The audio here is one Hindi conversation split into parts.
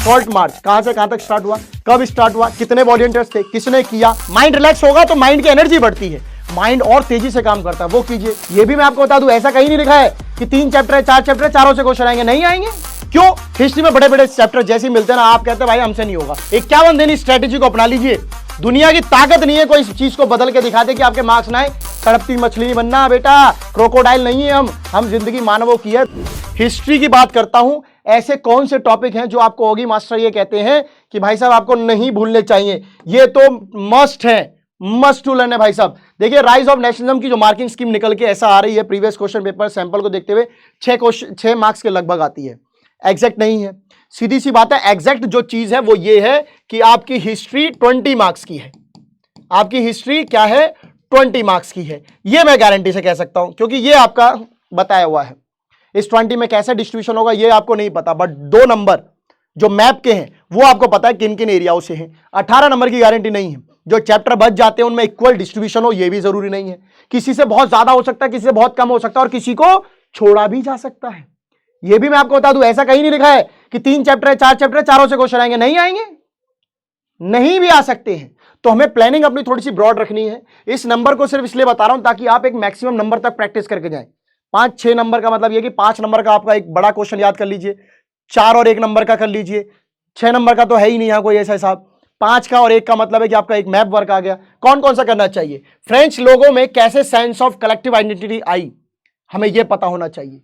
शॉर्ट मार्च कहां से कहां तक स्टार्ट हुआ, कब स्टार्ट हुआ, कितने वॉलंटियर्स थे, किसने किया। माइंड रिलैक्स होगा तो माइंड की एनर्जी बढ़ती है, माइंड और तेजी से काम करता है, वो कीजिए। ये भी मैं आपको बता दूं, ऐसा कहीं नहीं लिखा है कि 3 चैप्टर है 4 चैप्टर है चारों से क्वेश्चन आएंगे, नहीं आएंगे। क्यों? हिस्ट्री में बड़े बड़े चैप्टर जैसे मिलते हैं ना, आप कहते हैं भाई हमसे नहीं होगा। 51 दिन स्ट्रेटेजी को अपना लीजिए। दुनिया की ताकत नहीं है कोई इस चीज को बदल के दिखा दे कि आपके मार्क्स ना आए। तड़पती मछली नहीं बनना बेटा, क्रोकोडाइल नहीं है हम जिंदगी मानवों की है। हिस्ट्री की बात करता हूं, ऐसे कौन से टॉपिक हैं जो आपको होगी मास्टर ये कहते हैं कि भाई साहब आपको नहीं भूलने चाहिए, ये तो मस्ट है, मस्ट टू लर्न है भाई साहब। देखिए राइज ऑफ नेशनलिज्म की जो मार्किंग स्कीम निकल के ऐसा आ रही है, प्रीवियस क्वेश्चन पेपर सैंपल को देखते हुए 6 मार्क्स के लगभग आती है, एग्जैक्ट नहीं है। सीधी सी बात है, एग्जैक्ट जो चीज है वो ये है कि आपकी हिस्ट्री 20 मार्क्स की है। आपकी हिस्ट्री क्या है? 20 मार्क्स की है, ये मैं गारंटी से कह सकता हूं, क्योंकि ये आपका बताया हुआ है। इस 20 में कैसा डिस्ट्रीब्यूशन होगा ये आपको नहीं पता, बट 2 नंबर जो मैप के हैं वो आपको पता है किन किन एरियाओं से हैं। 18 नंबर की गारंटी नहीं है। जो चैप्टर बच जाते हैं उनमें इक्वल डिस्ट्रीब्यूशन हो ये भी जरूरी नहीं है। किसी से बहुत ज्यादा हो सकता है, किसी से बहुत कम हो सकता है, और किसी को छोड़ा भी जा सकता है। ये भी मैं आपको बता दूं, ऐसा कहीं नहीं लिखा है कि 3 चैप्टर है 4 चैप्टर है चारों से क्वेश्चन आएंगे, नहीं आएंगे, नहीं भी आ सकते हैं। तो हमें प्लानिंग अपनी थोड़ी सी ब्रॉड रखनी है। इस नंबर को सिर्फ इसलिए बता रहा हूं ताकि आप एक मैक्सिमम नंबर तक प्रैक्टिस करके जाएं। 5-6 नंबर का मतलब यह कि 5 नंबर का आपका एक बड़ा क्वेश्चन याद कर लीजिए, 4 और 1 नंबर का कर लीजिए। 6 नंबर का तो है ही नहीं यहां कोई ऐसा हिसाब। 5 का और 1 का मतलब है कि आपका एक मैप वर्क आ गया। कौन कौन सा करना चाहिए? फ्रेंच लोगों में कैसे सेंस ऑफ कलेक्टिव आइडेंटिटी आई, हमें यह पता होना चाहिए।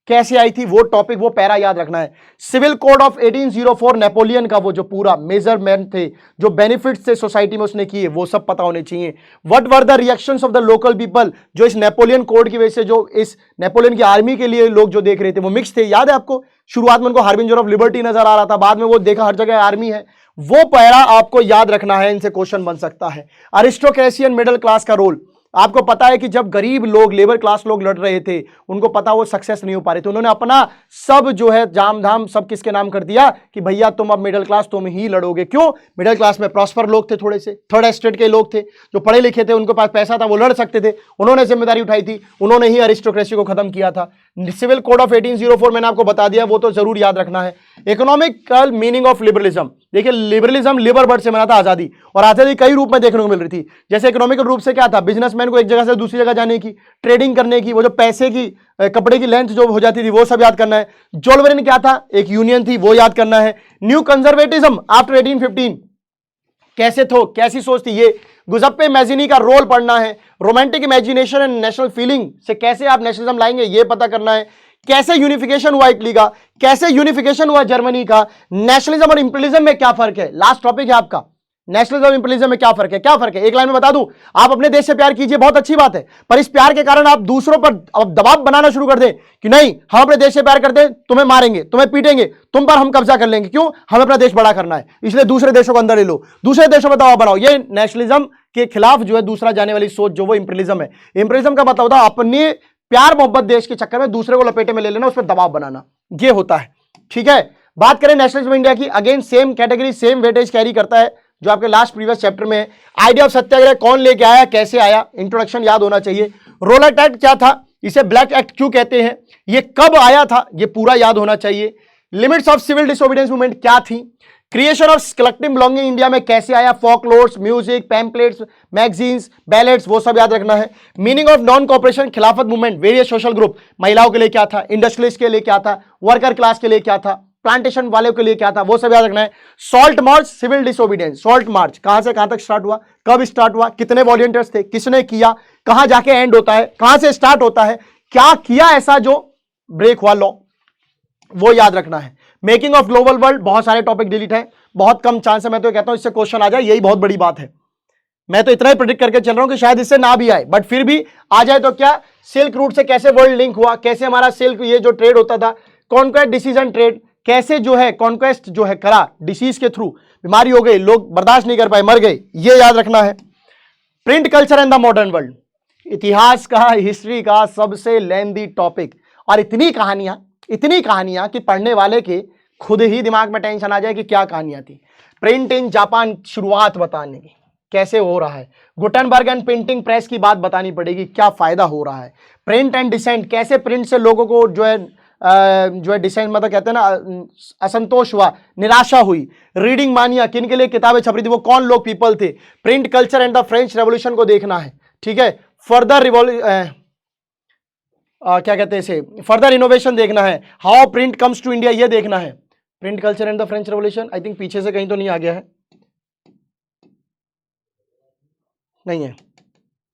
कैसे आई थी वो टॉपिक, वो पैरा याद रखना है। सिविल कोड ऑफ 1804 नेपोलियन का वो जो पूरा मेजरमेंट थे, जो बेनिफिट्स थे सोसाइटी में उसने किए, वो सब पता होने चाहिए। What were the reactions of the local people, जो इस नेपोलियन कोड की वजह से, जो इस नेपोलियन की आर्मी के लिए लोग जो देख रहे थे वो मिक्स थे। याद है आपको, शुरुआत में उनको हार्बिंजर ऑफ लिबर्टी नजर आ रहा था, बाद में वो देखा हर जगह आर्मी है। वो पैरा आपको याद रखना है, इनसे क्वेश्चन बन सकता है। अरिस्टोक्रेसी एंड मिडिल क्लास का रोल, आपको पता है कि जब गरीब लोग, लेबर क्लास लोग लड़ रहे थे, उनको पता वो सक्सेस नहीं हो पा रहे थे, उन्होंने अपना सब जो है जाम धाम सब किसके नाम कर दिया कि भैया तुम अब मिडिल क्लास तुम ही लड़ोगे। क्यों? मिडिल क्लास में प्रॉस्पर लोग थे, थोड़े से थर्ड एस्टेट के लोग थे, जो पढ़े लिखे थे, उनके पास पैसा था, वो लड़ सकते थे, उन्होंने जिम्मेदारी उठाई थी, उन्होंने ही अरिस्टोक्रेसी को खत्म किया था। सिविल कोड ऑफ 1804 मैंने आपको बता दिया, वो तो जरूर याद रखना है। इकोनॉमिकल मीनिंग ऑफ लिबरलिज्म, देखिए लिबरलिज्म लिबर वर्ड से बना था आजादी, और आजादी कई रूप में देखने को मिल रही थी। जैसे इकोनॉमिकल रूप से क्या था, बिजनेसमैन को एक जगह से दूसरी जगह जाने की, ट्रेडिंग करने की, वो जो पैसे की कपड़े की लेंथ जो हो जाती थी वो सब याद करना है। जोल्वरिन क्या था, एक यूनियन थी, वो याद करना है। न्यू कंजर्वेटिज्म आफ्टर 1815 कैसे थो, कैसी सोच थी ये। गुजप्पे मैजिनी का रोल पढ़ना है। Romantic imagination and national feeling से कैसे आप नेशनलिज्म लाएंगे ये पता करना है। कैसे यूनिफिकेशन हुआ इटली का, कैसे यूनिफिकेशन हुआ जर्मनी का। नेशनलिज्म और इंपीरियलिज्म में क्या फर्क है, लास्ट टॉपिक है आपका। नेशनलिज्म और इंपीरियलिज्म में क्या फर्क है, क्या फर्क है, एक लाइन में बता दूं। आप अपने देश से प्यार कीजिए, बहुत अच्छी बात है, पर इस प्यार के कारण आप दूसरों पर अब दबाव बनाना शुरू कर दें कि नहीं हम अपने देश से प्यार करते हैं, तुम्हें मारेंगे, तुम्हें पीटेंगे, तुम पर हम कब्जा कर लेंगे। क्यों? हमें अपना देश बड़ा करना है, इसलिए दूसरे देशों को अंदर ले लो, दूसरे देशों पर दबाव बनाओ। ये नेशनलिज्म के खिलाफ जो है दूसरा जाने वाली सोच जो वो इंपीरियलिज्म है। इंपीरियलिज्म का मतलब होता है अपने प्यार मोहब्बत देश के चक्कर में दूसरे को लपेटे में ले लेना, उस पर दबाव बनाना, ये होता है। ठीक है, बात करें नेशनलिज्म इंडिया की, again same category same weightage carry करता है जो आपके लास्ट प्रीवियस चैप्टर में है। आइडिया ऑफ सत्याग्रह कौन लेके आया, कैसे आया, इंट्रोडक्शन याद होना चाहिए। रोलेट एक्ट क्या था, इसे ब्लैक एक्ट क्यों कहते हैं, ये कब आया था, ये पूरा याद होना चाहिए। Limits of civil disobedience movement क्या थी। Creation of collective belonging India में कैसे आया, folklores, music, pamphlets, magazines, ballads, वो सब याद रखना है। Meaning of non cooperation, Khilafat movement, various social group, महिलाओं के लिए क्या था, इंडस्ट्रियलिस्ट के लिए क्या था, वर्कर क्लास के लिए क्या था, प्लांटेशन वाले के लिए क्या था, वो सब याद रखना है। Salt march, civil disobedience, salt march कहां से कहां तक स्टार्ट हुआ, कब स्टार्ट हुआ, कितने वॉलंटियर्स थे, किसने किया, कहां जाके एंड होता है, कहां से स्टार्ट होता है, क्या किया ऐसा जो ब्रेक हुआ लॉ, वो याद रखना है। मेकिंग ऑफ ग्लोबल वर्ल्ड, बहुत सारे टॉपिक डिलीट है, बहुत कम चांस है, मैं तो कहता हूं इससे क्वेश्चन आ जाए, यही बहुत बड़ी बात है। मैं तो इतना ही प्रेडिक्ट करके चल रहा हूं कि शायद इससे ना भी आए, बट फिर भी आ जाए तो क्या। सिल्क रूट से कैसे वर्ल्ड लिंक हुआ, कैसे हमारा सिल्क ये जो ट्रेड होता था, कॉन्क्वेस्ट डिसीजन ट्रेड, कैसे जो है कॉन्क्वेस्ट जो है करा डिसीज के थ्रू, बीमारी हो गई, लोग बर्दाश्त नहीं कर पाए, मर गए, ये याद रखना है। Print culture and the modern world, इतिहास का, हिस्ट्री का सबसे लेंदी टॉपिक, और इतनी कहानियां कि पढ़ने वाले के खुद ही दिमाग में टेंशन आ जाए कि क्या कहानियां थी। प्रिंट इन जापान, शुरुआत बताने की, कैसे हो रहा है। गुटेनबर्ग एंड प्रिंटिंग प्रेस की बात बतानी पड़ेगी, क्या फायदा हो रहा है। प्रिंट एंड डिसेंट, कैसे प्रिंट से लोगों को जो है जो है डिसेंट, मतलब कहते हैं ना असंतोष हुआ, निराशा हुई। रीडिंग मानिया, किन के लिए किताबें छप रही थी, वो कौन लोग पीपल थे। Print culture and the French revolution को देखना है, ठीक है। फर्दर क्या कहते हैं इसे, फर्दर इनोवेशन देखना है। How print comes to India, ये देखना है। Print culture and the French revolution, I think पीछे से कहीं तो नहीं आ गया है, नहीं है,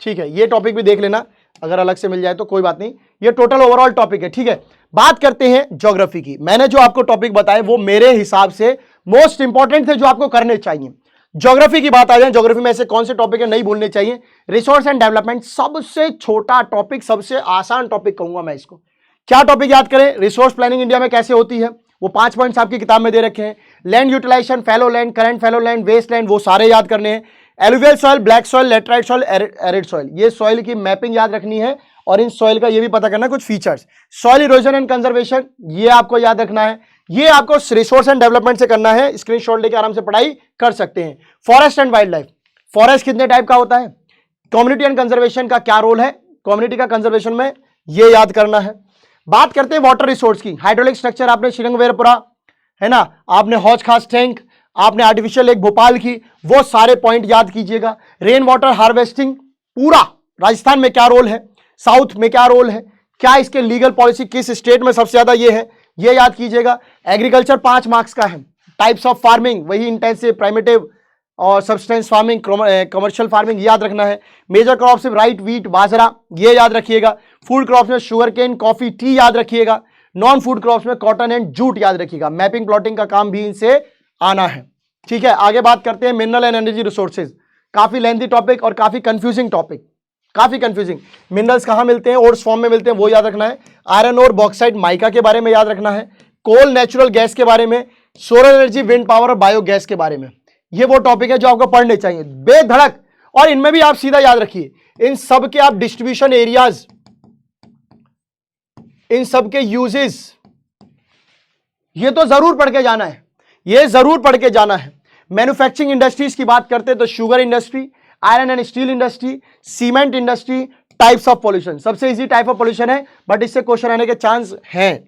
ठीक है। ये टॉपिक भी देख लेना, अगर अलग से मिल जाए तो कोई बात नहीं, ये टोटल ओवरऑल टॉपिक है, ठीक है। बात करते हैं ज्योग्राफी की। मैंने जो आपको टॉपिक बताए वो मेरे हिसाब से मोस्ट इंपॉर्टेंट थे, जो आपको करने चाहिए। ज्योग्राफी की बात आ जाए, ज्योग्राफी में ऐसे कौन से टॉपिक है नहीं भूलने चाहिए। रिसोर्स एंड डेवलपमेंट, सबसे छोटा टॉपिक, सबसे आसान टॉपिक कहूंगा मैं इसको। क्या टॉपिक याद करें, रिसोर्स प्लानिंग इंडिया में कैसे होती है, वो 5 पॉइंट्स आपकी किताब में दे रखे हैं। Land utilisation, fallow land, current fallow land, waste land, वो सारे याद करने हैं। Alluvial soil, black soil, laterite soil, arid soil, ये सॉइल की मैपिंग याद रखनी है, और इन सॉइल का ये भी पता करना कुछ features. Soil erosion and conservation, ये आपको याद रखना है, ये आपको रिसोर्स एंड डेवलपमेंट से करना है, स्क्रीनशॉट लेके आराम से पढ़ाई कर सकते हैं। Forest and wild life, forest कितने टाइप का होता है, कम्युनिटी एंड कंजर्वेशन का क्या रोल है, कम्युनिटी का कंजर्वेशन में, ये याद करना है। बात करते हैं वाटर रिसोर्स की, हाइड्रोलिक स्ट्रक्चर आपने श्रीरंगवेरपुरा, है ना, आपने हौज खास टैंक, आपने आर्टिफिशियल लेक भोपाल की, वो सारे पॉइंट याद कीजिएगा। रेन वाटर हार्वेस्टिंग, पूरा राजस्थान में क्या रोल है, साउथ में क्या रोल है, क्या इसके लीगल पॉलिसी किस स्टेट में सबसे ज्यादा ये है, ये याद कीजिएगा। एग्रीकल्चर 5 मार्क्स का है। टाइप्स ऑफ फार्मिंग, वही इंटेंसिव, प्राइमेटिव और सब्सटेंस फार्मिंग, कमर्शियल फार्मिंग, याद रखना है। मेजर क्रॉप्स राइट, वीट, बाजरा, ये याद रखिएगा। फूड क्रॉप्स में शुगर केन, कॉफी, टी याद रखिएगा। नॉन फूड क्रॉप्स में कॉटन एंड जूट याद रखिएगा। मैपिंग प्लॉटिंग का काम भी इनसे आना है, ठीक है। आगे बात करते हैं मिनरल एंड एनर्जी रिसोर्सेज, काफी लेंथी टॉपिक और काफी कंफ्यूजिंग टॉपिक, काफी कंफ्यूजिंग। मिनरल्स कहां मिलते हैं, ओर्स फॉर्म में मिलते हैं, वो याद रखना है। आयरन और बॉक्साइट, माइका के बारे में याद रखना है। कोल, नेचुरल गैस के बारे में, सोलर एनर्जी, विंड पावर और बायोगैस के बारे में, ये वो टॉपिक है जो आपको पढ़ने चाहिए बेधड़क। और इनमें भी आप सीधा याद रखिए, इन सब के आप डिस्ट्रीब्यूशन एरियाज, इन सब के यूजेस, ये तो जरूर पढ़ के जाना है, ये जरूर पढ़ के जाना है। मैन्युफैक्चरिंग इंडस्ट्रीज की बात करते हैं तो sugar industry, iron and steel industry, cement industry. Types of pollution, सबसे इजी टाइप ऑफ पॉल्यूशन है, बट इससे क्वेश्चन आने के चांस हैं,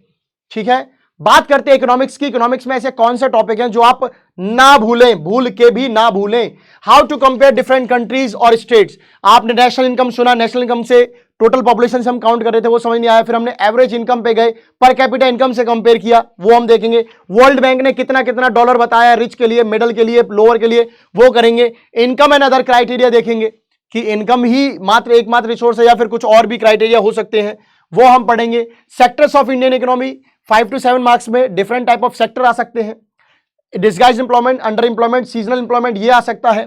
ठीक है। बात करते हैं इकोनॉमिक्स की। इकोनॉमिक्स में ऐसे कौन से टॉपिक हैं जो आप ना भूलें, भूल के भी ना भूलें। How to compare different countries और स्टेट्स। आपने नेशनल इनकम सुना, नेशनल इनकम से टोटल पॉपुलेशन से हम काउंट कर रहे थे, वो समझ नहीं आया। फिर हमने एवरेज इनकम पे गए, पर कैपिटा इनकम से कंपेयर किया, वो हम देखेंगे। वर्ल्ड बैंक ने कितना कितना डॉलर बताया रिच के लिए, मिडल के लिए, लोअर के लिए, वो करेंगे। इनकम एंड अदर क्राइटेरिया देखेंगे कि इनकम ही मात्र एकमात्र रिसोर्स है या फिर कुछ और भी क्राइटेरिया हो सकते हैं, वो हम पढ़ेंगे। Sectors of Indian economy, 5 to 7 marks में डिफरेंट टाइप ऑफ सेक्टर आ सकते हैं। Disguise employment, under employment, seasonal employment, ये आ सकता है।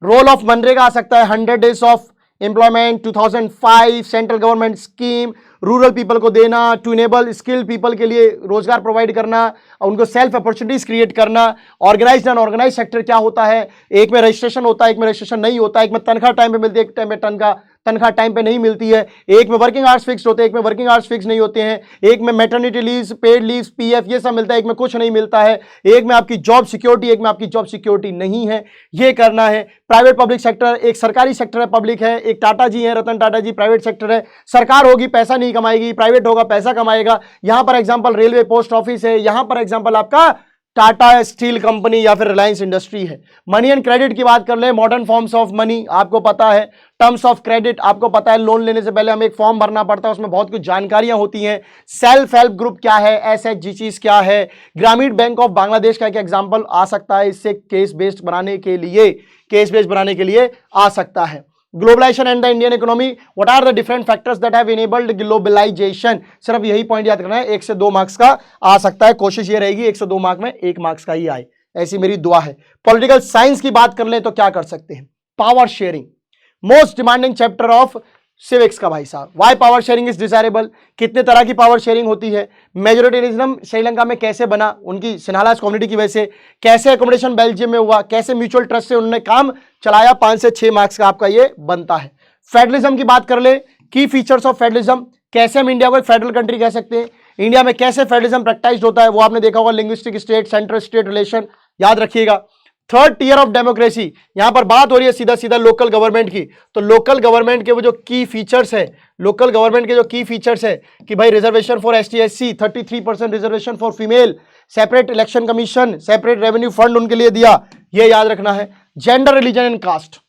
रोल ऑफ मनरेगा आ सकता है, 100 days of employment, 2005 central government scheme, rural people को देना, टू इनेबल स्किल्ड पीपल के लिए रोजगार प्रोवाइड करना, उनको सेल्फ अपॉर्चुनिटीज क्रिएट करना। ऑर्गेनाइज्ड एंड ऑर्गेनाइज सेक्टर क्या होता है, एक में रजिस्ट्रेशन होता है, एक में रजिस्ट्रेशन नहीं होता है, एक में तनख्वाह टाइम पे मिलती है, एक टाइम में तनख्वाह टाइम पे नहीं मिलती है, एक में वर्किंग आवर्स फिक्स होते हैं, एक में वर्किंग आवर्स फिक्स नहीं होते हैं, एक में maternity leave, paid leave, PF, ये सब मिलता है, एक में कुछ नहीं मिलता है, एक में आपकी जॉब सिक्योरिटी, एक में आपकी जॉब सिक्योरिटी नहीं है, ये करना है। प्राइवेट पब्लिक सेक्टर, एक सरकारी सेक्टर है, पब्लिक है, एक टाटा जी है, रतन टाटा जी, प्राइवेट सेक्टर है। सरकार होगी पैसा नहीं कमाएगी, प्राइवेट होगा पैसा कमाएगा। यहां पर एग्जांपल रेलवे, पोस्ट ऑफिस है, यहां पर एग्जांपल आपका टाटा स्टील कंपनी या फिर रिलायंस इंडस्ट्री है। मनी एंड क्रेडिट की बात कर ले, मॉडर्न फॉर्म्स ऑफ मनी आपको पता है, टर्म्स ऑफ क्रेडिट आपको पता है, लोन लेने से पहले हमें एक फॉर्म भरना पड़ता है, उसमें बहुत कुछ जानकारियां होती हैं। सेल्फ हेल्प ग्रुप क्या है, एसएचजी क्या है, ग्रामीण बैंक ऑफ बांग्लादेश का एक एग्जांपल आ सकता है, इससे केस बेस्ड बनाने के लिए आ सकता है। Globalisation and the Indian economy, what are the different factors that have enabled globalisation, सिर्फ यही पॉइंट याद करना है। 1 से 2 मार्क्स का आ सकता है, कोशिश ये रहेगी 1 से 2 मार्क में 1 मार्क्स का ही आए, ऐसी मेरी दुआ है। पॉलिटिकल साइंस की बात कर ले तो क्या कर सकते हैं, power sharing, most demanding chapter of civics का भाई साहब। Why power sharing is desirable, कितने तरह की पावर शेयरिंग होती है। मेजोरिटेरिज्म श्रीलंका में कैसे बना, उनकी सिन्हालास कम्युनिटी की वजह से। कैसे एकोमोडेशन बेल्जियम में हुआ, कैसे म्यूचुअल ट्रस्ट से उन्होंने काम चलाया, 5 से 6 मार्क्स का आपका ये बनता है। फेडरलिज्म की बात कर ले, की फीचर्स ऑफ फेडरलिज्म, कैसे हम इंडिया को एक फेडरल कंट्री कह सकते हैं, इंडिया में कैसे फेडरलिज्म प्रैक्टिस्ड होता है, वो आपने देखा होगा। Linguistic state, central state relation याद रखिएगा। Third tier of democracy. यहां पर बात हो रही है सीधा सीधा लोकल गवर्नमेंट की। तो लोकल गवर्नमेंट के वो जो की फीचर्स है, लोकल गवर्नमेंट के जो की फीचर्स है कि भाई reservation for ST SC, 33% reservation for female, separate election commission, separate revenue fund उनके लिए दिया, ये याद रखना है। Gender, religion and caste,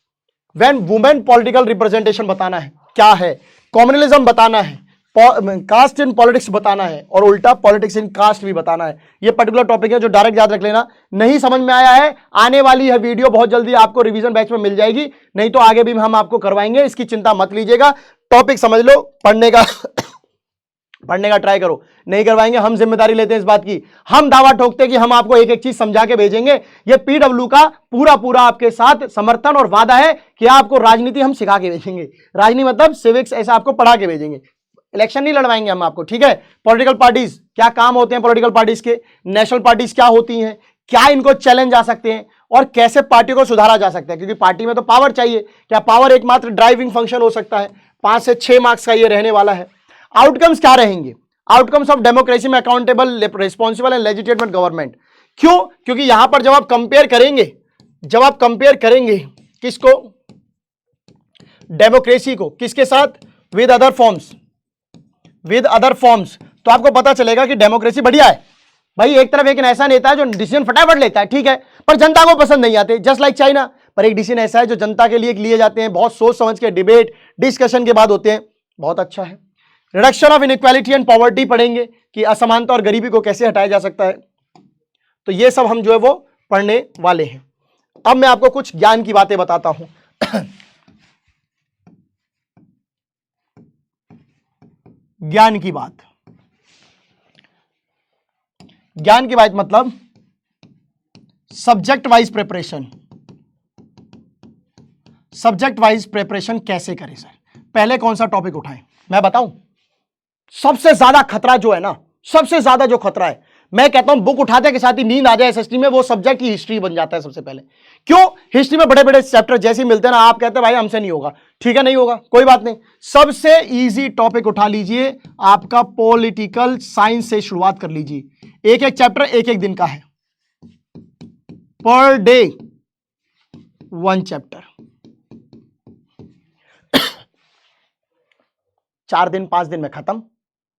when women political representation बताना है क्या है, कॉम्युनलिज्म बताना है, कास्ट इन पॉलिटिक्स बताना है, और उल्टा पॉलिटिक्स इन कास्ट भी बताना है। ये पर्टिकुलर टॉपिक है जो डायरेक्ट याद रख लेना। नहीं समझ में आया है, आने वाली है वीडियो बहुत जल्दी आपको रिवीजन बैच में मिल जाएगी, नहीं तो आगे भी हम आपको करवाएंगे, इसकी चिंता मत लीजिएगा। टॉपिक समझ लो, पढ़ने का पढ़ने का ट्राई करो, नहीं करवाएंगे हम जिम्मेदारी लेते हैं इस बात की। हम दावा ठोकते हैं कि हम आपको एक एक चीज समझा के भेजेंगे। ये पीडब्ल्यू का पूरा पूरा आपके साथ समर्थन और वादा है कि आपको राजनीति हम सिखा के भेजेंगे। राजनीति मतलब सिविक्स, ऐसा आपको पढ़ा के भेजेंगे। इलेक्शन नहीं लड़वाएंगे हम आपको, ठीक है। पॉलिटिकल पार्टीज क्या काम होते हैं, पॉलिटिकल पार्टीज के, नेशनल पार्टीज क्या होती हैं, क्या इनको चैलेंज आ सकते हैं, और कैसे पार्टी को सुधारा जा सकता है, क्योंकि पार्टी में तो पावर चाहिए। क्या पावर एकमात्र ड्राइविंग फंक्शन हो सकता है? 5 से 6 मार्क्स का ये रहने वाला है। आउटकम्स क्या रहेंगे? आउटकम्स ऑफ डेमोक्रेसी में accountable, responsible and legitimate government. क्यों? क्योंकि यहां पर जब आप कंपेयर करेंगे किसको, डेमोक्रेसी को, किसके साथ, विद अदर फॉर्म्स, तो आपको पता चलेगा कि डेमोक्रेसी बढ़िया है। भाई एक तरफ एक ऐसा नेता है जो डिसीजन फटाफट लेता है, ठीक है, पर जनता को पसंद नहीं आते, जस्ट लाइक चाइना। पर एक डिसीजन ऐसा है जो जनता के लिए जाते हैं, बहुत सोच समझ के, डिबेट डिस्कशन के बाद होते हैं, बहुत अच्छा है। Reduction of inequality and poverty पढ़ेंगे कि असमानता और गरीबी को कैसे हटाया जा सकता है। तो ये सब हम जो है वो पढ़ने वाले हैं। अब मैं आपको कुछ ज्ञान की बातें बताता हूं। ज्ञान की बात मतलब सब्जेक्ट वाइज प्रिपरेशन कैसे करें सर। पहले कौन सा टॉपिक उठाएं, मैं बताऊं? सबसे ज्यादा खतरा जो है ना, सबसे ज्यादा जो खतरा है, मैं कहता हूं बुक उठाते के साथ ही नींद आ जाए एसएसटी में, वो सब्जेक्ट ही हिस्ट्री बन जाता है सबसे पहले। क्यों? हिस्ट्री में बड़े बड़े चैप्टर जैसे मिलते हैं ना, आप कहते हैं भाई हमसे नहीं होगा, ठीक है नहीं होगा, कोई बात नहीं। सबसे इजी टॉपिक उठा लीजिए, आपका पॉलिटिकल साइंस से शुरुआत कर लीजिए। एक एक चैप्टर एक एक दिन का है, पर डे 1 चैप्टर, 4 दिन 5 दिन में खत्म,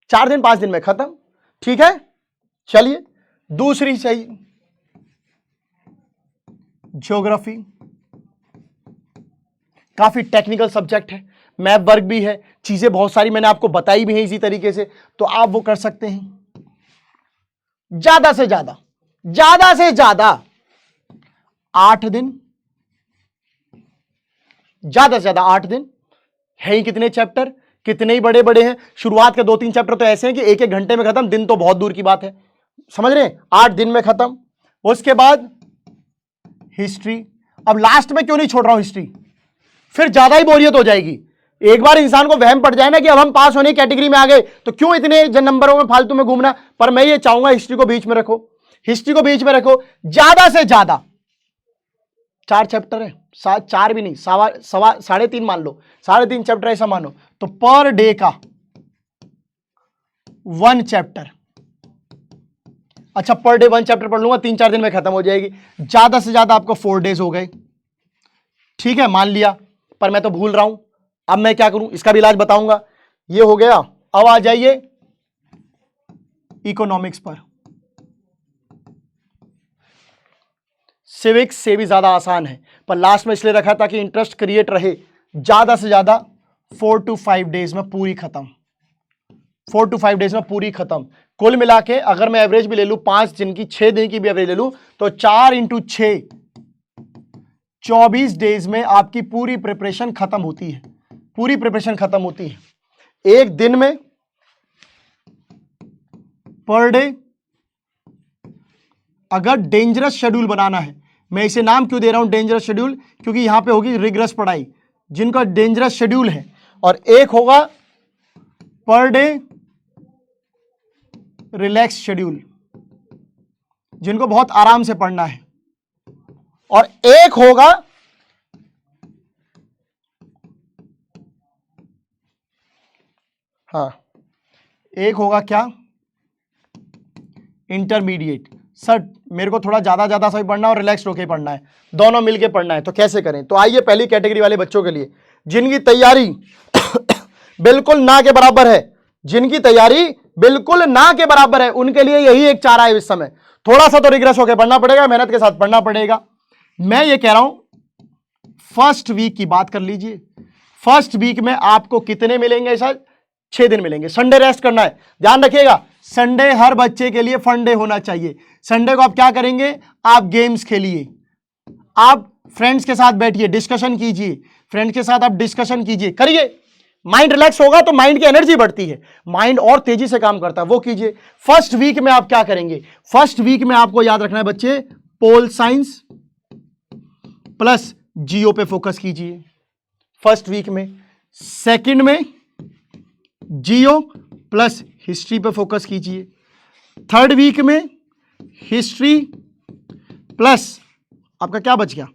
4 दिन 5 दिन में खत्म, ठीक है। चलिए दूसरी सही, ज्योग्राफी, काफी टेक्निकल सब्जेक्ट है, मैप वर्क भी है, चीजें बहुत सारी मैंने आपको बताई भी हैं इसी तरीके से, तो आप वो कर सकते हैं। ज्यादा से ज्यादा 8 दिन, ज्यादा से ज्यादा 8 दिन है ही। कितने चैप्टर, कितने ही बड़े बड़े हैं। शुरुआत के 2-3 चैप्टर तो ऐसे हैं कि एक एक घंटे में खत्म, दिन तो बहुत दूर की बात है, समझ रहे हैं, 8 दिन में खत्म। उसके बाद हिस्ट्री। अब लास्ट में क्यों नहीं छोड़ रहा हूं हिस्ट्री, फिर ज्यादा ही बोरियत हो जाएगी। एक बार इंसान को वहम पड़ जाए ना कि अब हम पास होने की कैटेगरी में आ गए, तो क्यों इतने नंबरों में फालतू में घूमना। पर मैं ये चाहूंगा हिस्ट्री को बीच में रखो, ज्यादा से ज्यादा 4 चैप्टर है, 4 भी नहीं, 3.5 मान लो, 3.5 चैप्टर ऐसा मानो, तो पर डे का 1 चैप्टर। अच्छा, पर डे 1 चैप्टर पढ़ लूंगा, 3-4 दिन में खत्म हो जाएगी। ज्यादा से ज्यादा आपको 4 डेज हो गए, ठीक है, मान लिया, पर मैं तो भूल रहा हूं। अब मैं क्या करूं, इसका भी इलाज बताऊंगा। ये हो गया। अब आ जाइए इकोनॉमिक्स पर। सिविक्स से भी ज्यादा आसान है, पर लास्ट में इसलिए रखा था कि इंटरेस्ट क्रिएट रहे। ज्यादा से ज्यादा 4 to 5 डेज में पूरी खत्म, 4 to 5 डेज में पूरी खत्म। कुल मिला के अगर मैं एवरेज भी ले लूं 5 दिन की, 6 दिन की भी एवरेज ले लूं, तो 4 × 6 24 डेज में आपकी पूरी प्रिपरेशन खत्म होती है, पूरी प्रिपरेशन खत्म होती है। एक दिन में पर डे, अगर डेंजरस शेड्यूल बनाना है, मैं इसे नाम क्यों दे रहा हूं डेंजरस शेड्यूल, क्योंकि यहां पे होगी रिग्रेस पढ़ाई जिनका डेंजरस शेड्यूल है, और एक होगा पर डे रिलैक्स शेड्यूल जिनको बहुत आराम से पढ़ना है, और एक होगा क्या, इंटरमीडिएट सर मेरे को थोड़ा ज़्यादा सा भी पढ़ना है और रिलैक्स होके पढ़ना है, दोनों मिलके पढ़ना है, तो कैसे करें? तो आइए पहली कैटेगरी वाले बच्चों के लिए जिनकी तैयारी बिल्कुल ना के बराबर है, जिनकी तैयारी बिल्कुल ना के बराबर है, उनके लिए यही एक चारा है इस समय। थोड़ा सा तो रिग्रेस होकर पढ़ना पड़ेगा, मेहनत के साथ पढ़ना पड़ेगा। मैं ये कह रहा हूं फर्स्ट वीक की बात कर लीजिए। फर्स्ट वीक में आपको कितने मिलेंगे सर? 6 दिन मिलेंगे। संडे रेस्ट करना है, ध्यान रखिएगा। संडे हर बच्चे के लिए फन डे होना चाहिए। संडे को आप क्या करेंगे? आप गेम्स खेलिए, आप फ्रेंड्स के साथ बैठिए, डिस्कशन कीजिए, फ्रेंड्स के साथ आप डिस्कशन कीजिए, करिए। माइंड रिलैक्स होगा तो माइंड की एनर्जी बढ़ती है, माइंड और तेजी से काम करता है, वो कीजिए। फर्स्ट वीक में आप क्या करेंगे? फर्स्ट वीक में आपको याद रखना है बच्चे, पोल साइंस प्लस जियो पे फोकस कीजिए फर्स्ट वीक में। सेकंड में जियो प्लस हिस्ट्री पे फोकस कीजिए। थर्ड वीक में हिस्ट्री प्लस आपका क्या बच गया?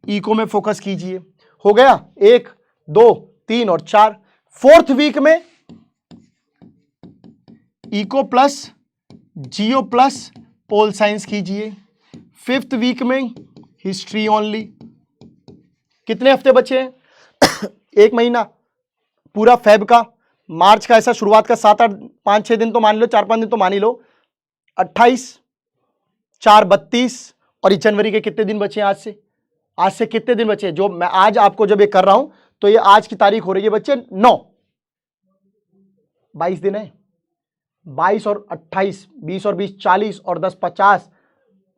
इको में फोकस कीजिए। हो गया 1, 2, 3 और 4। फोर्थ वीक में इको प्लस जियो प्लस पोल साइंस कीजिए। फिफ्थ वीक में हिस्ट्री ओनली। कितने हफ्ते बचे हैं? 1 महीना पूरा फेब का, मार्च का ऐसा शुरुआत का 7, 8, 5-6 दिन तो मान लो, 4-5 दिन तो मान ही लो। 28, 4, 32 और इस जनवरी के कितने दिन बचे हैं? आज से कितने दिन बचे हैं? जो मैं आज आपको जब ये कर रहा हूं तो ये आज की तारीख हो रही है बच्चे 9, 22 दिन है। 22 और 28, 20 और 20 40 और 10 50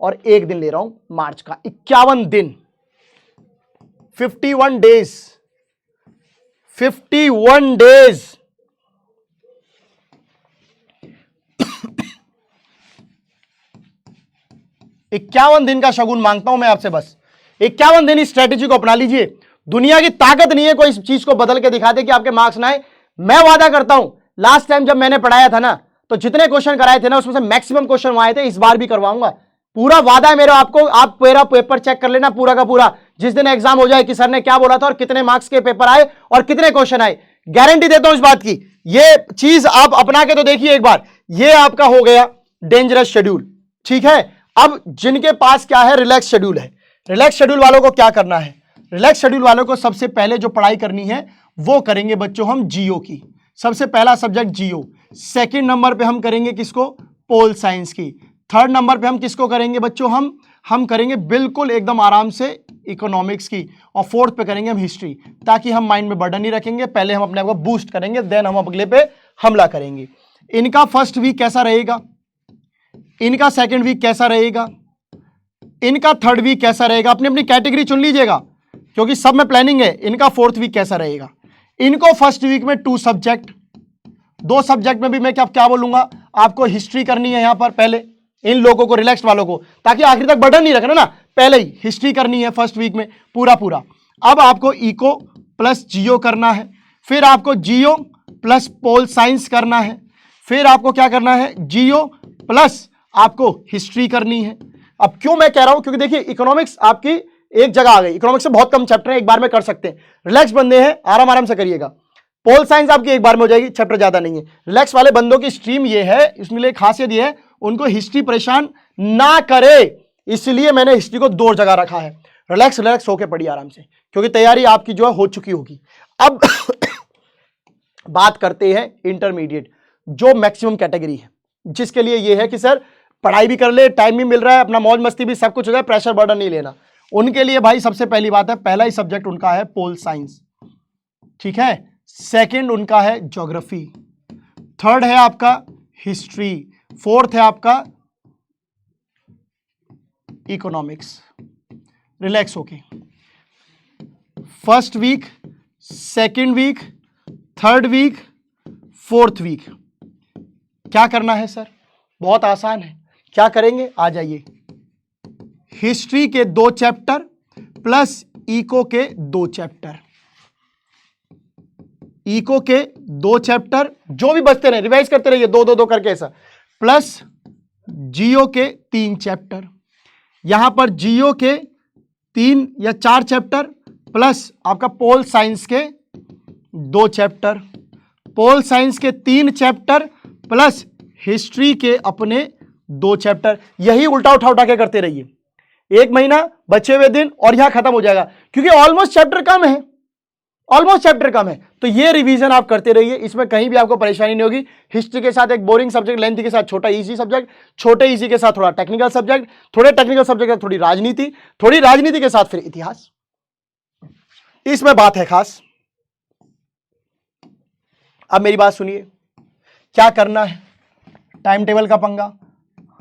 और 1 दिन ले रहा हूं मार्च का, 51 दिन, 51 डेज, 51 डेज। इक्यावन दिन का शगुन मांगता हूं मैं आपसे, बस 51 दिन इस स्ट्रेटेजी को अपना लीजिए। दुनिया की ताकत नहीं है कोई इस चीज को बदल के दिखा दे कि आपके मार्क्स ना आए। मैं वादा करता हूं, लास्ट टाइम जब मैंने पढ़ाया था ना, तो जितने क्वेश्चन कराए थे ना, उसमें से मैक्सिमम क्वेश्चन वहां आए थे। इस बार भी करवाऊंगा, पूरा वादा है मेरा आपको। आप मेरा पेपर चेक कर लेना पूरा का पूरा, जिस दिन एग्जाम हो जाए कि सर ने क्या बोला था और कितने मार्क्स के पेपर आए और कितने क्वेश्चन आए। गारंटी देता हूं इस बात की। ये चीज आप अपना के तो देखिए एक बार। ये आपका हो गया डेंजरस शेड्यूल, ठीक है। अब जिनके पास क्या है, रिलैक्स शेड्यूल है, रिलैक्स शेड्यूल वालों को क्या करना है? रिलैक्स शेड्यूल वालों को सबसे पहले जो पढ़ाई करनी है वो करेंगे बच्चों हम जियो की। सबसे पहला सब्जेक्ट जियो। सेकंड नंबर पे हम करेंगे किसको? पोल साइंस की। थर्ड नंबर पे हम किसको करेंगे बच्चों? हम करेंगे बिल्कुल एकदम आराम से इकोनॉमिक्स की। और फोर्थ पे करेंगे हम हिस्ट्री, ताकि हम माइंड में बर्डन नहीं रखेंगे। पहले हम अपने आप को बूस्ट करेंगे, देन हम अगले पे हमला करेंगे। इनका फर्स्ट वीक कैसा रहेगा? इनका सेकंड वीक कैसा रहेगा? इनका थर्ड वीक कैसा रहेगा? अपनी अपनी कैटेगरी चुन लीजिएगा, क्योंकि सब में प्लानिंग है। इनका फोर्थ वीक कैसा रहेगा? इनको फर्स्ट वीक में 2 सब्जेक्ट, 2 सब्जेक्ट में भी मैं क्या बोलूंगा आपको? हिस्ट्री करनी है यहां पर पहले, इन लोगों को, रिलैक्स वालों को, ताकि आखिर तक बर्डन नहीं रखना ना, पहले ही हिस्ट्री करनी है फर्स्ट वीक में पूरा। अब आपको इको प्लस जियो करना है, फिर आपको जियो प्लस पोल साइंस करना है, फिर आपको क्या करना है? जियो प्लस आपको हिस्ट्री करनी है। अब क्यों मैं कह रहा हूं? क्योंकि देखिए इकोनॉमिक्स आपकी एक जगह आ गई। इकोनॉमिक्स से बहुत कम चैप्टर है, एक बार में कर सकते हैं। रिलैक्स बंदे हैं, आराम से करिएगा। पोल साइंस आपकी एक बार में हो जाएगी, चैप्टर ज्यादा नहीं है। रिलैक्स वाले बंदों की स्ट्रीम ये है, इसमें लिए खासियत ये है, उनको हिस्ट्री परेशान ना करे, इसलिए मैंने हिस्ट्री को 2 जगह रखा है। रिलैक्स होके पढ़िए आराम से, क्योंकि तैयारी आपकी जो है हो चुकी होगी। अब बात करते हैं इंटरमीडिएट, जो मैक्सिमम कैटेगरी है, जिसके लिए ये है कि सर पढ़ाई भी कर ले, टाइम भी मिल रहा है, अपना मौज मस्ती भी सब कुछ हो जाए, प्रेशर बर्डन नहीं लेना। उनके लिए भाई सबसे पहली बात है, पहला ही सब्जेक्ट उनका है पोल साइंस, ठीक है। सेकंड उनका है ज्योग्राफी, थर्ड है आपका हिस्ट्री, फोर्थ है आपका इकोनॉमिक्स। रिलैक्स होके first week, second week, third week, fourth week क्या करना है सर? बहुत आसान है। क्या करेंगे? आ जाइए। हिस्ट्री के 2 चैप्टर प्लस इको के 2 चैप्टर, इको के 2 चैप्टर जो भी बचते रहे, रिवाइज करते रहिए 2-2 करके ऐसा, प्लस जियो के 3 चैप्टर। यहां पर जियो के 3 या 4 चैप्टर प्लस आपका पोल साइंस के 2 चैप्टर, पोल साइंस के 3 चैप्टर प्लस हिस्ट्री के अपने 2 चैप्टर, यही उल्टा उठा उठा के करते रहिए। 1 महीना, बचे हुए दिन, और यहां खत्म हो जाएगा, क्योंकि ऑलमोस्ट चैप्टर कम है, ऑलमोस्ट चैप्टर कम है। तो ये रिवीजन आप करते रहिए, इसमें कहीं भी आपको परेशानी नहीं होगी। हिस्ट्री के साथ एक बोरिंग सब्जेक्ट, लेंथ के साथ छोटा इजी सब्जेक्ट, छोटे इजी के साथ थोड़ा टेक्निकल सब्जेक्ट, थोड़े टेक्निकल सब्जेक्ट के साथ थोड़ी राजनीति, थोड़ी राजनीति के साथ फिर इतिहास। इसमें बात है खास। अब मेरी बात सुनिए, क्या करना है, टाइम टेबल का पंगा।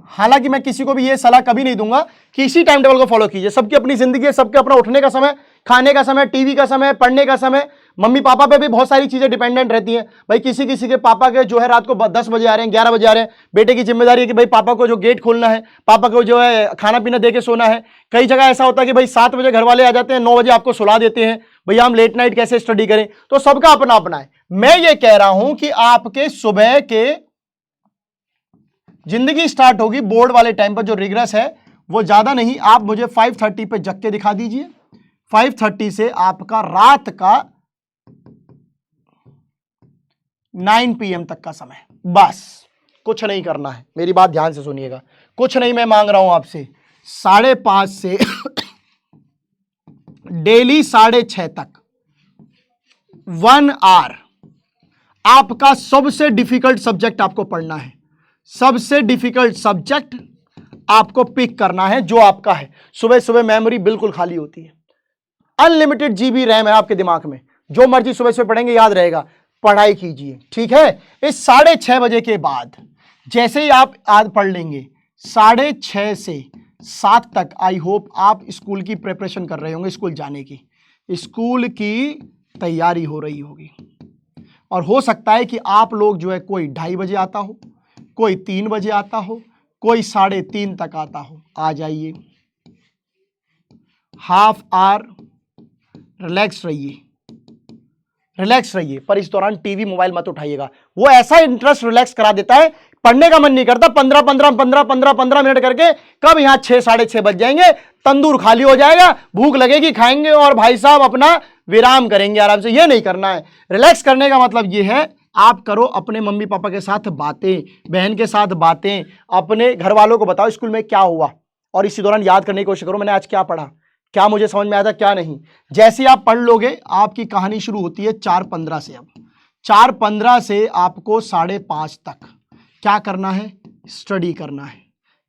हालांकि मैं किसी को भी ये सलाह कभी नहीं दूंगा कि इसी टाइम टेबल को फॉलो कीजिए। सबकी अपनी जिंदगी है, सबके अपना उठने का समय, खाने का समय, टीवी का समय, पढ़ने का समय, मम्मी पापा पे भी बहुत सारी चीजें डिपेंडेंट रहती हैं। भाई किसी किसी के पापा के जो है रात को 10 बजे आ रहे हैं, 11 बजे आ रहे हैं, बेटे की जिम्मेदारी है कि भाई पापा को जो गेट खोलना है, पापा को जो है खाना पीना दे के सोना है। कई जगह ऐसा होता है कि भाई 7 बजे घर वाले आ जाते हैं, 9 बजे आपको सुला देते हैं, भैया हम लेट नाइट कैसे स्टडी करें। तो सबका अपना अपना है। मैं ये कह रहा हूं कि आपके सुबह के जिंदगी स्टार्ट होगी बोर्ड वाले टाइम पर, जो रिग्रेस है वो ज्यादा नहीं। आप मुझे 5:30 पे जग के दिखा दीजिए, 5:30 से आपका रात का 9 PM तक का समय, बस कुछ नहीं करना है। मेरी बात ध्यान से सुनिएगा, कुछ नहीं मैं मांग रहा हूं आपसे। 5:30 से डेली 6:30 तक 1 आवर आपका सबसे डिफिकल्ट सब्जेक्ट आपको पढ़ना है। सबसे डिफिकल्ट सब्जेक्ट आपको पिक करना है जो आपका है। सुबह सुबह मेमोरी बिल्कुल खाली होती है, अनलिमिटेड जीबी रैम है आपके दिमाग में, जो मर्जी सुबह सुबह पढ़ेंगे याद रहेगा। पढ़ाई कीजिए, ठीक है। इस 6:30 बजे के बाद जैसे ही आप आज पढ़ लेंगे, 6:30 से 7 तक आई होप आप स्कूल की प्रिपरेशन कर रहे होंगे, स्कूल जाने की, स्कूल की तैयारी हो रही होगी। और हो सकता है कि आप लोग जो है कोई 2:30 बजे आता हो, कोई 3 बजे आता हो, कोई 3:30 तक आता हो। आ जाइए, हाफ आवर रिलैक्स रहिए, रिलैक्स रहिए, पर इस दौरान टीवी मोबाइल मत उठाइएगा। वो ऐसा इंटरेस्ट रिलैक्स करा देता है, पढ़ने का मन नहीं करता। 15 मिनट करके कब यहां 6 6:30 बज जाएंगे, तंदूर खाली हो जाएगा, भूख लगेगी, खाएंगे और भाई साहब अपना विराम करेंगे आराम से। ये नहीं करना है। रिलैक्स करने का मतलब ये है, आप करो अपने मम्मी पापा के साथ बातें, बहन के साथ बातें, अपने घर वालों को बताओ स्कूल में क्या हुआ, और इसी दौरान याद करने की कोशिश करो मैंने आज क्या पढ़ा, क्या मुझे समझ में आया था, क्या नहीं। जैसे ही आप पढ़ लोगे, आपकी कहानी शुरू होती है 4:15 से। अब 4:15 से आपको 5:30 तक क्या करना है, स्टडी करना है।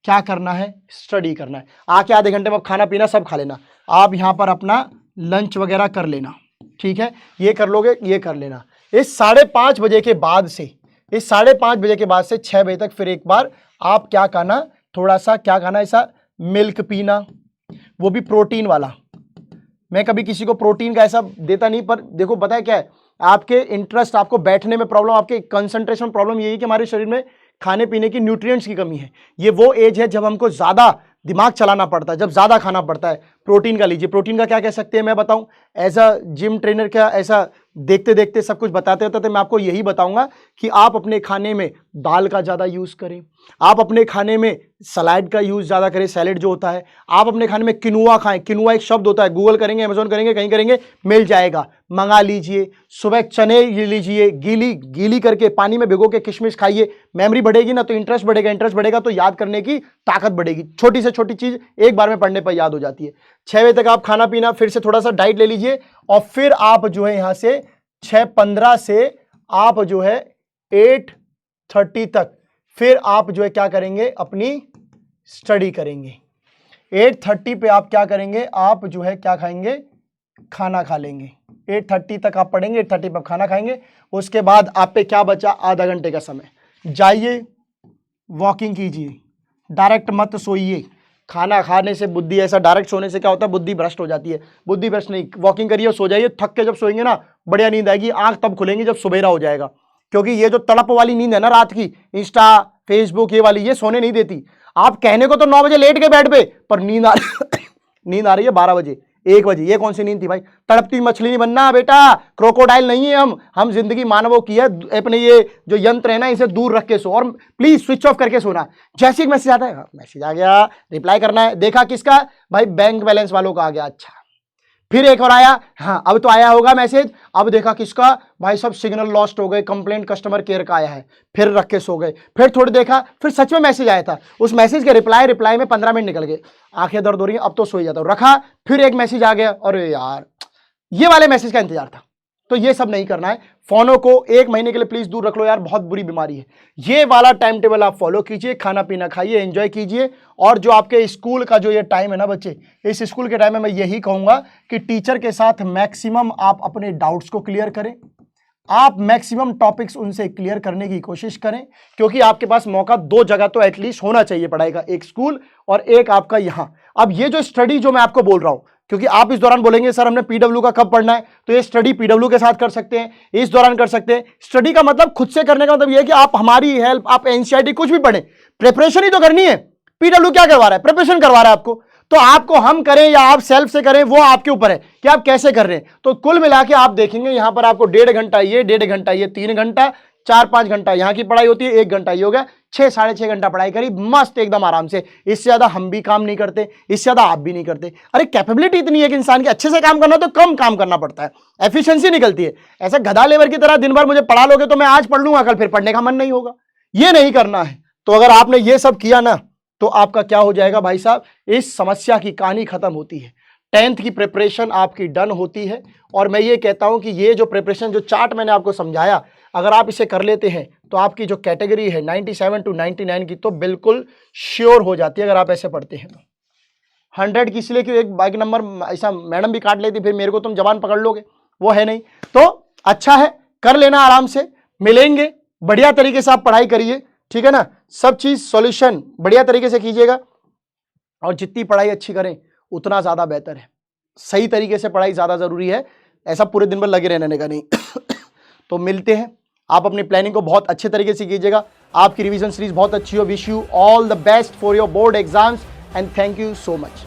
क्या करना है, स्टडी करना है। आके आधे घंटे में खाना पीना सब खा लेना, आप यहां पर अपना लंच वगैरह कर लेना, ठीक है। ये कर लोगे, ये कर लेना। इस 5:30 बजे के बाद से, इस 5:30 बजे के बाद से 6 बजे तक फिर एक बार आप क्या खाना, थोड़ा सा क्या खाना, ऐसा मिल्क पीना, वो भी प्रोटीन वाला। मैं कभी किसी को प्रोटीन का ऐसा देता नहीं, पर देखो पता है क्या है, आपके इंटरेस्ट, आपको बैठने में प्रॉब्लम, आपके कंसंट्रेशन प्रॉब्लम, यही कि हमारे शरीर में खाने पीने की न्यूट्रिएंट्स की कमी है। ये वो एज है जब हमको ज्यादा दिमाग चलाना पड़ता है, जब ज्यादा खाना पड़ता है। प्रोटीन का लीजिए, प्रोटीन का क्या कह सकते हैं मैं बताऊं, एज अ जिम ट्रेनर क्या ऐसा देखते देखते सब कुछ बताते होते, तो मैं आपको यही बताऊंगा कि आप अपने खाने में दाल का ज्यादा यूज करें, आप अपने खाने में सलाद का यूज ज्यादा करें, सैलेड जो होता है, आप अपने खाने में किनुआ खाएं। किनुआ एक शब्द होता है, गूगल करेंगे, अमेजोन करेंगे, कहीं करेंगे, मिल जाएगा, मंगा लीजिए। सुबह चने लीजिए, गीली गीली करके पानी में भिगो के किशमिश खाइए। मेमोरी बढ़ेगी ना तो इंटरेस्ट बढ़ेगा, इंटरेस्ट बढ़ेगा तो याद करने की ताकत बढ़ेगी। छोटी से छोटी चीज एक बार में पढ़ने पर याद हो जाती है। 6 बजे तक आप खाना पीना, फिर से थोड़ा सा डाइट ले लीजिए, और फिर आप जो है यहां से 6:15 से आप जो है 8:30 तक फिर आप जो है क्या करेंगे, अपनी स्टडी करेंगे। 8:30 पे आप क्या करेंगे, आप जो है क्या खाएंगे, खाना खा लेंगे। 8:30 तक आप पढ़ेंगे, 8:30 पे आप खाना खाएंगे। उसके बाद आप पे क्या बचा, आधा घंटे का समय। जाइए वॉकिंग कीजिए, डायरेक्ट मत सोइए। खाना खाने से बुद्धि, ऐसा डायरेक्ट सोने से क्या होता है, बुद्धि भ्रष्ट हो जाती है। बुद्धि भ्रष्ट नहीं, वॉकिंग करिए, सो जाइए। थक के जब सोएंगे ना, बढ़िया नींद आएगी। आंख तब खुलेंगी जब सुबेरा हो जाएगा, क्योंकि ये जो तड़प वाली नींद है ना रात की, इंस्टा फेसबुक ये वाली, ये सोने नहीं देती। आप कहने को तो 9 बजे लेट गए बेड पे, पर नींद नींद आ रही है 12 बजे 1 बजे। ये कौन सी नींद थी भाई, तड़पती मछली नहीं बनना बेटा, क्रोकोडाइल नहीं है हम जिंदगी मानवों की है। अपने ये जो यंत्र है ना, इसे दूर रख के सो, और प्लीज स्विच ऑफ करके सोना। जैसे ही मैसेज आता है, मैसेज आ गया, रिप्लाई करना है। देखा किसका भाई, बैंक बैलेंस वालों का आ गया। अच्छा, फिर एक और आया, हाँ अब तो आया होगा मैसेज। अब देखा किसका, भाई साहब सिग्नल लॉस्ट हो गए, कंप्लेंट कस्टमर केयर का आया है, फिर रख के सो गए। फिर थोड़ी देखा, फिर सच में मैसेज आया था, उस मैसेज के रिप्लाई में 15 मिनट निकल गए, आंखें दर्द हो रही हैं, अब तो सो ही जाता हूं। रखा, फिर एक मैसेज आ गया, अरे यार ये वाले मैसेज का इंतजार था। तो ये सब नहीं करना है। फोनों को 1 महीने के लिए प्लीज दूर रख लो यार, बहुत बुरी बीमारी है। ये वाला टाइम टेबल आप फॉलो कीजिए, खाना पीना खाइए, एंजॉय कीजिए। और जो आपके स्कूल का जो ये टाइम है ना बच्चे, इस स्कूल के टाइम में मैं यही कहूंगा कि टीचर के साथ मैक्सिमम आप अपने डाउट्स को क्लियर करें, आप मैक्सिमम टॉपिक्स उनसे क्लियर करने की कोशिश करें, क्योंकि आपके पास मौका 2 जगह तो एटलीस्ट होना चाहिए पढ़ाई का, एक स्कूल और एक आपका यहां। अब ये जो स्टडी जो मैं आपको बोल रहा हूं, क्योंकि आप इस दौरान बोलेंगे सर हमने पीडब्ल्यू का कब पढ़ना है, तो ये स्टडी पीडब्ल्यू के साथ कर सकते हैं, इस दौरान कर सकते हैं। स्टडी का मतलब खुद से करने का मतलब ये है कि आप हमारी हेल्प, आप एनसीईआरटी कुछ भी पढ़ें, प्रिपरेशन ही तो करनी है। पीडब्ल्यू क्या करवा रहा है, प्रिपरेशन करवा रहा है आपको, तो आपको हम करें या आप सेल्फ से करें वो आपके ऊपर है कि आप कैसे कर रहे हैं। तो कुल मिला के आप देखेंगे यहां पर आपको 1.5 घंटा ये, 1.5 घंटा ये, 3 घंटा, 4-5 घंटा यहां की पढ़ाई होती है, 1 घंटा ये हो गया, 6-6.5 घंटा पढ़ाई करी मस्त एकदम आराम से। इससे ज्यादा हम भी काम नहीं करते, इससे ज्यादा आप भी नहीं करते। अरे कैपेबिलिटी इतनी है कि इंसान की अच्छे से काम करना तो कम काम करना पड़ता है, एफिशिएंसी निकलती है। ऐसा गधा लेबर की तरह दिन भर मुझे पढ़ा लोगे तो मैं आज पढ़ लूंगा, कल फिर पढ़ने का मन नहीं होगा, ये नहीं करना है। तो अगर आपने ये सब किया ना, तो आपका क्या हो जाएगा भाई साहब, इस समस्या की कहानी खत्म होती है। 10th की प्रिपरेशन आपकी डन होती है। और मैं ये कहता हूं कि ये जो प्रिपरेशन, जो चार्ट मैंने आपको समझाया, अगर आप इसे कर लेते हैं तो आपकी जो कैटेगरी है 97 to 99 की तो बिल्कुल श्योर हो जाती है, अगर आप ऐसे पढ़ते हैं तो। 100 की इसलिए कि एक बाइक नंबर ऐसा मैडम भी काट लेती, फिर मेरे को तुम जवान पकड़ लोगे, वो है नहीं। तो अच्छा है, कर लेना आराम से, मिलेंगे, बढ़िया तरीके से आप पढ़ाई करिए, ठीक है ना। सब चीज सॉल्यूशन बढ़िया तरीके से कीजिएगा, और जितनी पढ़ाई अच्छी करें उतना ज्यादा बेहतर है। सही तरीके से पढ़ाई ज्यादा जरूरी है, ऐसा पूरे दिन भर लगे रहने का नहीं। तो मिलते हैं, आप अपनी प्लानिंग को बहुत अच्छे तरीके से कीजिएगा, आपकी रिवीजन सीरीज बहुत अच्छी हो। Wish you all the best for your board exams and thank you so much.